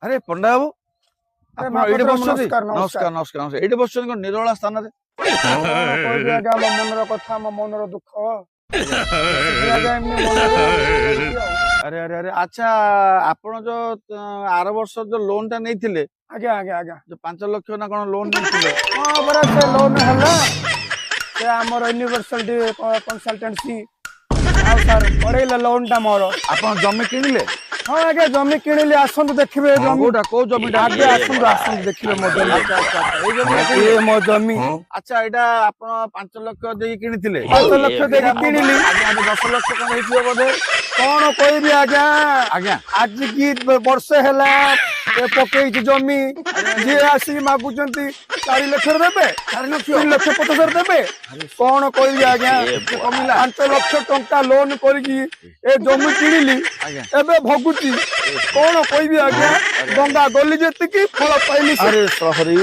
अरे पंडा बाबू अरे ଆପଣ ଏଇଠି ବସିଛନ୍ତି ନମସ୍କାର ନମସ୍କାର ନମସ୍କାର ନମସ୍କାର ଏଇଠି ବସିଛନ୍ତି କଣ ନିରୋଳା ସ୍ଥାନରେ କଣ କହିବି ଆଜ୍ଞା ମୋ ମନର କଥା ମୋ ମନର ଦୁଃଖ ସେଥିପାଇଁ ଆଜ୍ଞା ଏମିତି ମନରେ କହିଲି ଆଉ। ଆରେ ଆରେ ଆରେ ଆଚ୍ଛା ଆପଣ ଯୋଉ ଆର ବର୍ଷ ଯୋଉ ଲୋନ ଟା ନେଇଥିଲେ ଆଜ୍ଞା ଆଜ୍ଞା ଆଜ୍ଞା ଯୋଉ 5 ଲକ୍ଷ ନା କଣ ଲୋନ ନେଇଥିଲେ ହଁ ପରା ସେ ଲୋନ୍ ହେଲା ସେ ଆମର ୟୁନିଭର୍ସାଲିଟି କନସଲଟାନ୍ସି ଆଉ ସାର୍ ପଢେଇଲେ ଲୋନ୍ ଟା ମୋର ଆପଣ ଜମି କିଣିଲେ ହଁ ଆଜ୍ଞା ଜମି କିଣିଲି ଆସନ୍ତୁ ଦେଖିବେ ଜମି କୋଉଟା କୋଉ ଜମିଟା ଆଗେ ଆସନ୍ତୁ ଆସନ୍ତୁ ଦେଖିବେ ମୋ ଜମି ଆଚ୍ଛା ଆଚ୍ଛା ଆଚ୍ଛା ଏଇ ଜମିଟା ଇଏ କିଣିଲେ ମୋ ଜମି ଆଚ୍ଛା ଏଇଟା ଆପଣ 5 ଲକ୍ଷ ଦେଇକି କିଣିଥିଲେ 5 ଲକ୍ଷ ଦେଇକି କିଣିଲି ଆଜ୍ଞା 10 ଲକ୍ଷ ଖଣ୍ଡେ ହେଇଥିବ ବୋଧେ କଣ କହିବି ଆଜ୍ଞା ଆଜ୍ଞା ଆଜିକି ବର୍ଷେ ହେଲା ଏ ପକେଇଛି ଜମି ଯିଏ ଆସିକି ମାଗୁଛନ୍ତି 4 ଲକ୍ଷରେ ଦେବେ 3,50,000 ଦେବେ କଣ କହିବି ଆଜ୍ଞା ଏତେ କମିଲା 5 ଲକ୍ଷ ଟଙ୍କା ଲୋନ କରିକି ଏ ଜମି କିଣିଲି ଆଜ୍ଞା ଏବେ ଭୋଗୁଛି କଣ କହିବି ଆଜ୍ଞା ଡଙ୍ଗା ଗଲି ଯେତିକି ଫଳ ପାଇଲି ଆରେ ସେତିକି। ସହରୀ